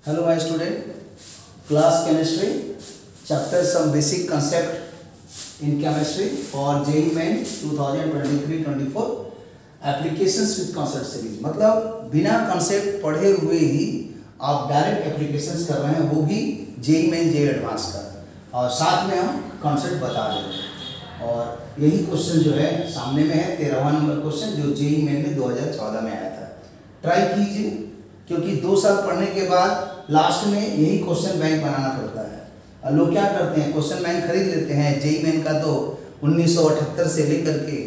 Hello my student, class chemistry, chapter some basic concept in chemistry for JEE Main 2023-24 applications with concept series। मतलब बिना concept पढ़े हुए ही आप direct applications कर रहे हैं, वो भी JEE Main JEE एडवांस का, और साथ में हम concept बता रहे हैं। और यही क्वेश्चन जो है सामने में है 13वां नंबर क्वेश्चन, जो JEE Main में 2014 में आया था। ट्राई कीजिए, क्योंकि 2 साल पढ़ने के बाद लास्ट में यही क्वेश्चन बैंक बनाना पड़ता है। लोग क्या करते हैं, क्वेश्चन बैंक खरीद लेते हैं। JEE Main का तो 1978 से लेकर के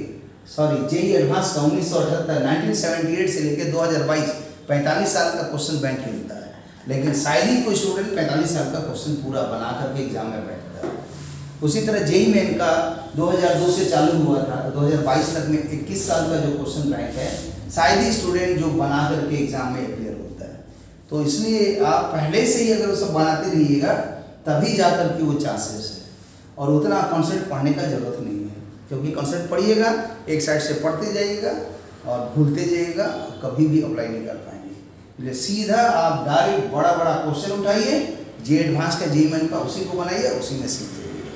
JEE एडवांस का 1978 से लेकर 2022 45 साल का क्वेश्चन बैंक मिलता है, लेकिन शायद ही कोई स्टूडेंट 45 साल का क्वेश्चन पूरा बना करके एग्जाम में बैठता है। उसी तरह JEE Main का 2002 से चालू हुआ था, 2022 तक में 21 साल का जो क्वेश्चन बैंक है, शायद ही स्टूडेंट जो बना करके एग्जाम में अपियर होता है। तो इसलिए आप पहले से ही अगर सब बनाते रहिएगा तभी जाकर के वो चांसेस है, और उतना कॉन्सेप्ट पढ़ने का जरूरत नहीं है, क्योंकि कॉन्सेप्ट पढ़िएगा एक साइड से पढ़ते जाइएगा और भूलते जाइएगा, कभी भी अप्लाई नहीं कर पाएंगे। इसलिए सीधा आप डायरेक्ट बड़ा बड़ा क्वेश्चन उठाइए, JEE एडवांस का JEE Main का उसी को बनाइए, उसी में सीख जाइएगा।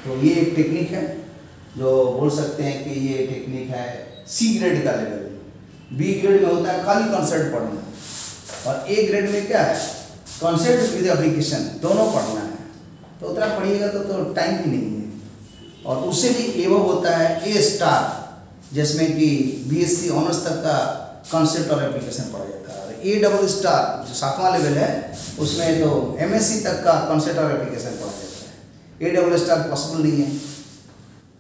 तो ये एक टेक्निक है जो बोल सकते हैं कि ये टेक्निक है C ग्रेड का लेवल। B ग्रेड में होता है खाली कॉन्सेप्ट पढ़ना, और A ग्रेड में क्या है, कॉन्सेप्ट विद एप्लीकेशन दोनों पढ़ना है। तो उतना पढ़िएगा तो टाइम भी नहीं है। और उससे भी एवं होता है A स्टार, जिसमें कि BSc ऑनर्स तक का कॉन्सेप्ट और एप्लीकेशन पढ़ा जाता है। और A डबल स्टार जो 7वां लेवल है, उसमें तो MSc तक का कॉन्सेप्ट और एप्लीकेशन पढ़ा जाता है। A डबल स्टार पॉसिबल नहीं है,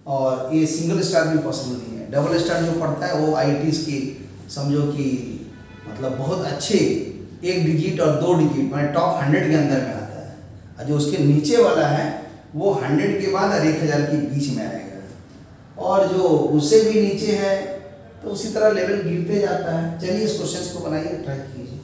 और A सिंगल स्टार भी पॉसिबल नहीं है। डबल स्टार जो पढ़ता है वो IITs की समझो कि मतलब बहुत अच्छे 1 डिजिट और 2 डिजिट मैंने टॉप 100 के अंदर में आता है, और जो उसके नीचे वाला है वो 100 के बाद और 1000 के बीच में आएगा, और जो उससे भी नीचे है तो उसी तरह लेवल गिरते जाता है। चलिए इस क्वेश्चन को बनाइए, ट्राई कीजिए।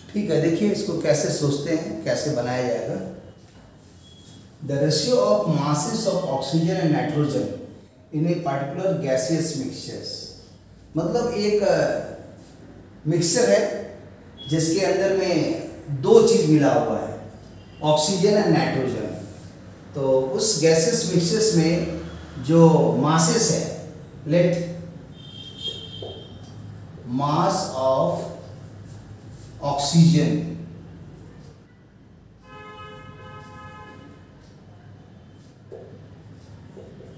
ठीक है, देखिए इसको कैसे सोचते हैं, कैसे बनाया जाएगा। The ratio of masses of oxygen and nitrogen in a particular gaseous mixtures. मतलब एक मिक्सचर है जिसके अंदर में 2 चीज मिला हुआ है, ऑक्सीजन एंड नाइट्रोजन। तो उस गैसियस मिक्सचर्स में जो मासेस है, let mass of oxygen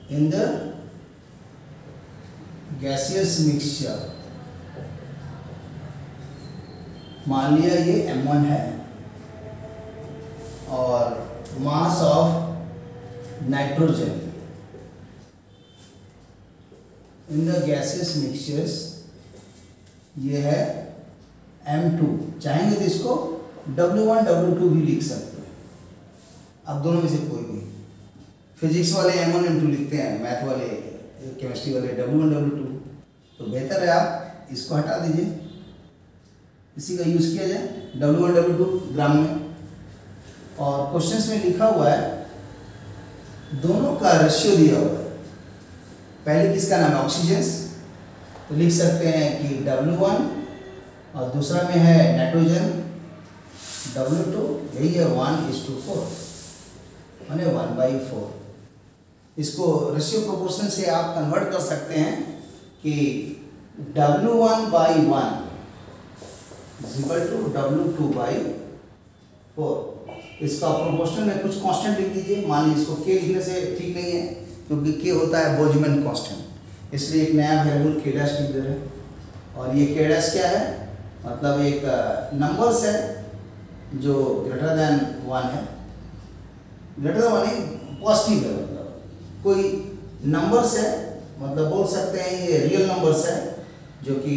in the gaseous mixture, मान लिया ये M1 है, और mass of nitrogen in the gases mixtures ये है M2। चाहेंगे तो इसको W1 W2 भी लिख सकते हैं, अब दोनों में से कोई भी। फिजिक्स वाले M1 M2 लिखते हैं, मैथ वाले केमिस्ट्री वाले W1 W2। तो बेहतर है आप इसको हटा दीजिए, इसी का यूज़ किया जाए W1 W2 ग्राम में। और क्वेश्चंस में लिखा हुआ है दोनों का रेशियो दिया हुआ है। पहले किसका नाम है, ऑक्सीजन, तो लिख सकते हैं कि W1, और दूसरा में है नाइट्रोजन W2, यही है 1:4, माने 1/4। इसको रेशियो प्रोपोर्शन से आप कन्वर्ट कर सकते हैं कि W1/1 is equal to W2/4। इसका प्रोपोर्शनल में कुछ कांस्टेंट लिख दीजिए। मान लीजिए इसको के लिखने से ठीक नहीं है क्योंकि के होता है बोल्ट्जमैन कांस्टेंट, इसलिए एक नया वेरिएबल के डैश लिख दे रहे हैं। और ये के डैश क्या है, मतलब एक नंबर्स है जो ग्रेटर देन 1 है, ग्रेटर देन 1 पॉजिटिव है, मतलब कोई नंबर्स है, मतलब बोल सकते हैं ये रियल नंबर्स है जो कि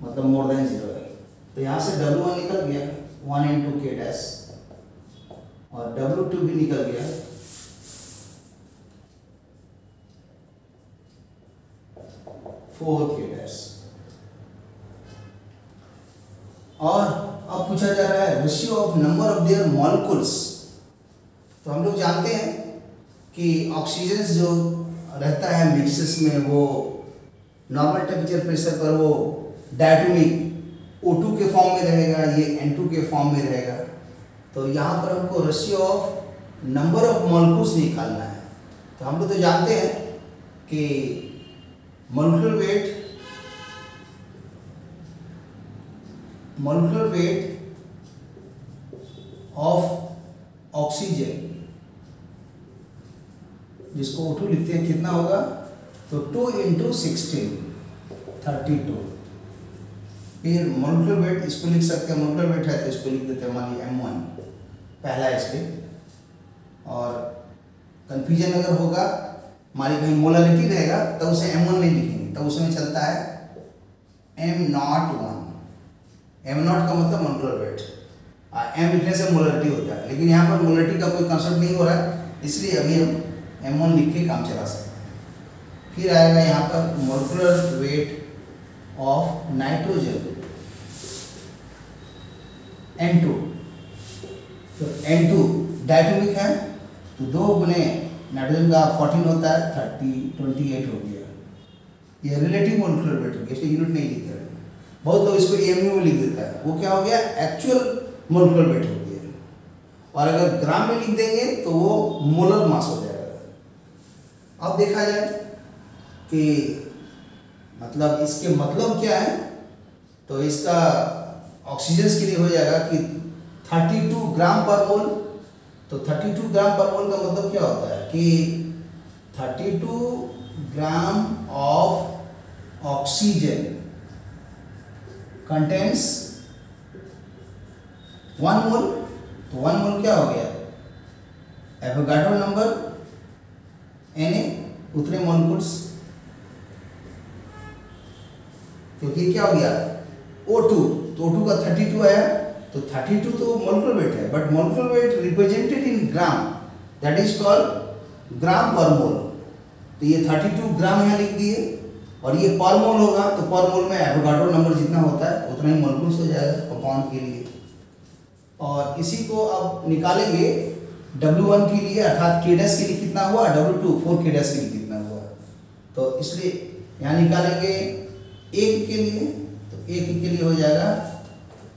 मतलब मोर देन 0 है। तो यहाँ से W1 निकल गया 1 into के डैश, और W2 भी निकल गया 4 के डैश। और अब पूछा जा रहा है ratio of number of their molecules. तो हम लोग जानते हैं कि ऑक्सीजन जो रहता है मिक्सेस में वो नॉर्मल टेम्परेचर प्रेशर पर वो डायटोमिक O2 के फॉर्म में रहेगा, ये N2 के फॉर्म में रहेगा। तो यहाँ पर हमको ratio of number of molecules निकालना है। तो हम लोग तो जानते हैं कि मॉलिक्यूलर वेट ऑफ ऑक्सीजन, जिसको O2 लिखते हैं, कितना होगा, तो 2 into 16 32। फिर मॉलिक्यूलर वेट इसको लिख सकते हैं, मॉलिक्यूलर वेट है तो इसको लिख देते हैं मान लीजिए M1 पहला इसलिए। और कंफ्यूजन अगर होगा, मान लीजिए कहीं मोलरिटी रहेगा तो उसे M1 नहीं लिखेंगे, तब उसमें चलता है M01। M0 का मतलब मॉलिक्यूलर वेट, M लिखने से मोलरिटी होता है, लेकिन यहाँ पर मोलरिटी का कोई कंसेप्ट नहीं हो रहा है, इसलिए अभी हम M1 लिख के काम चला सकते हैं। फिर आएगा यहाँ पर molecular weight of nitrogen N2। तो N2 डायटोमिक है तो 2 गुने नाइट्रोजन का 14 होता है 28 हो गया। ये रिलेटिव मॉलिक्यूलर वेट हो गया, इसलिए यूनिट नहीं लिखते हैं। बहुत लोग इसको AMU में लिख देता है, वो क्या हो गया, एक्चुअल मॉलिक्यूलर वेट हो गया। और अगर ग्राम में लिख देंगे तो वो मोलर मास हो जाएगा। अब देखा जाए कि मतलब इसके मतलब क्या है, तो इसका ऑक्सीजन के लिए हो जाएगा कि 32 ग्राम पर मोल। तो 32 ग्राम पर मोल का मतलब क्या होता है कि 32 ग्राम ऑफ ऑक्सीजन कंटेन्स 1 मोल। तो 1 मोल क्या हो गया, एवोगाड्रो नंबर Na, उतने मॉलिक्यूल्स, क्योंकि क्या हो गया O2, तो O2 का 32 आया, तो 32 तो मॉलिक्यूलर वेट है, but molecular weight represented in gram, that is called gram per mole. तो ये 32 ग्राम यहाँ लिख दिए, और ये पर मोल होगा तो पर मोल में एवोगाड्रो नंबर जितना होता है उतना ही मॉलिक्यूल्स हो जाएगा कंपाउंड के लिए। और इसी को अब निकालेंगे W1 के लिए, अर्थात के डैश के लिए कितना हुआ, W2 4 के डैश के लिए कितना हुआ। तो इसलिए यहाँ निकालेंगे 1 के लिए, तो 1 के लिए हो जाएगा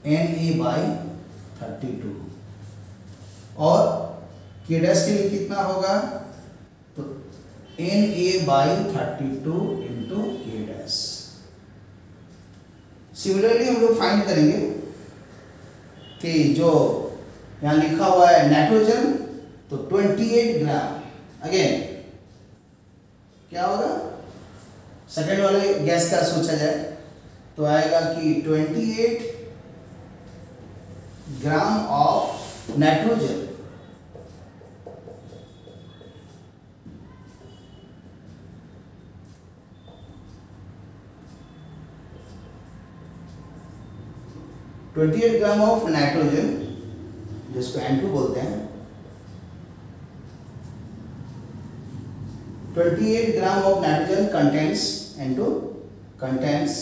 Na/32, और के डैश के लिए कितना होगा, तो Na/32 इंटू के डैश। सिमिलरली हम लोग फाइंड करेंगे कि जो यहाँ लिखा हुआ है नाइट्रोजन, तो 28 ग्राम, अगेन क्या होगा, सेकेंड वाले गैस का सोचा जाए तो आएगा कि 28 gram of nitrogen gram of nitrogen, जिसको N2 बोलते हैं, 28 gram of nitrogen contains N2 contains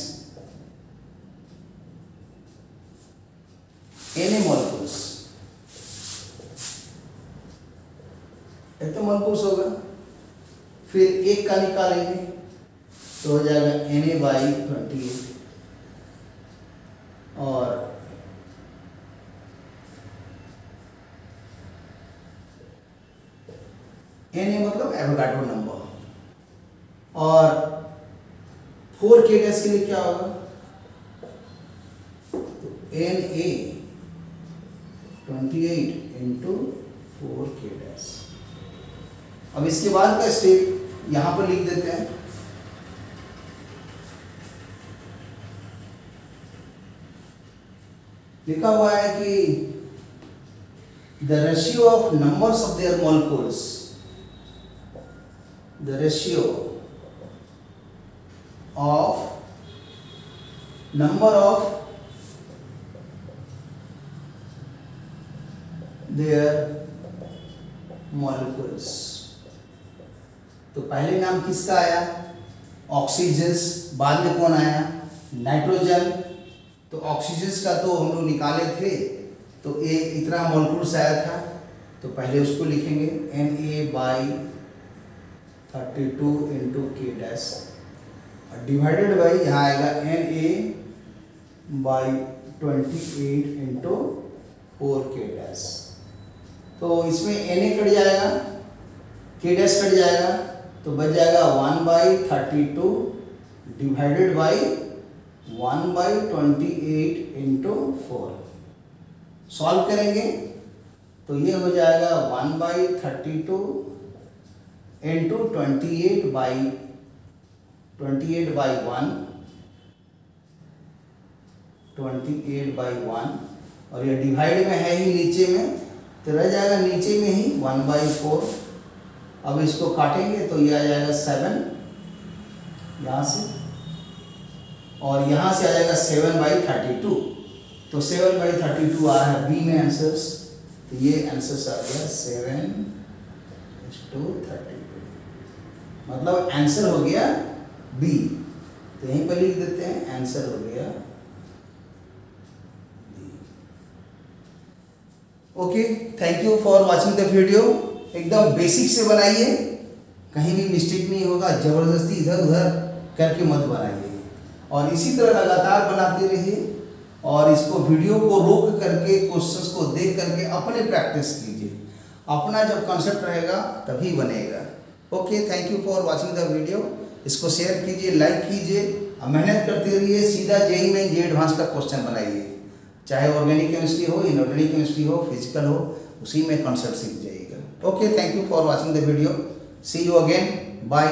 Na molecules। एक तो molecules होगा, फिर एक का निकालेंगे तो हो जाएगा Na/28, और Na मतलब एवोगाड्रो नंबर। और 4 के डैश के लिए क्या होगा, Na 28 इंटू 4k डैश। अब इसके बाद का स्टेप यहां पर लिख देते हैं। लिखा हुआ है कि the ratio of numbers of their molecules, the ratio of number of their molecules। तो पहले नाम किसका आया? ऑक्सीजन। बाद में कौन आया? नाइट्रोजन। तो ऑक्सीजन का तो हम लोग निकाले थे, तो ए इतना मॉलिक्यूल्स आया था, तो पहले उसको लिखेंगे Na/32 इंटू के डैश डिवाइडेड बाई यहाँ आएगा Na/28 इंटू 4k डैश। तो इसमें Na कट जाएगा, k डैश कट जाएगा, तो बच जाएगा 1/32 डिवाइडेड बाई 1/28 इंटू 4। सॉल्व करेंगे तो ये हो जाएगा 1/32 इंटू 28/1 और ये डिवाइड में है ही नीचे में, तो रह जाएगा नीचे में ही 1/4। अब इसको काटेंगे तो ये आ जाएगा 7 यहाँ से, और यहाँ से आ जाएगा 7/32। तो 7/32 आ रहा है बी में आंसर्स, तो ये आंसर्स आ गया 7:32, मतलब आंसर हो गया बी। तो यहीं पर लिख देते हैं आंसर हो गया B. Okay, thank you for watching the video. एकदम बेसिक से बनाइए, कहीं भी मिस्टेक नहीं होगा, जबरदस्ती इधर उधर करके मत बनाइए, और इसी तरह लगातार बनाते रहिए, और इसको वीडियो को रोक करके क्वेश्चंस को देख करके अपने प्रैक्टिस कीजिए। अपना जब कॉन्सेप्ट रहेगा तभी बनेगा। Okay, thank you for watching the video. इसको शेयर कीजिए, लाइक कीजिए, और मेहनत करते रहिए। सीधा जेईई मेन जे एडवांस का क्वेश्चन बनाइए, चाहे ऑर्गेनिक केमिस्ट्री हो, इनऑर्गेनिक केमिस्ट्री हो, फिजिकल हो, उसी में कॉन्सेप्ट सीख जाइएगा। Okay, thank you for watching the video. See you again, bye.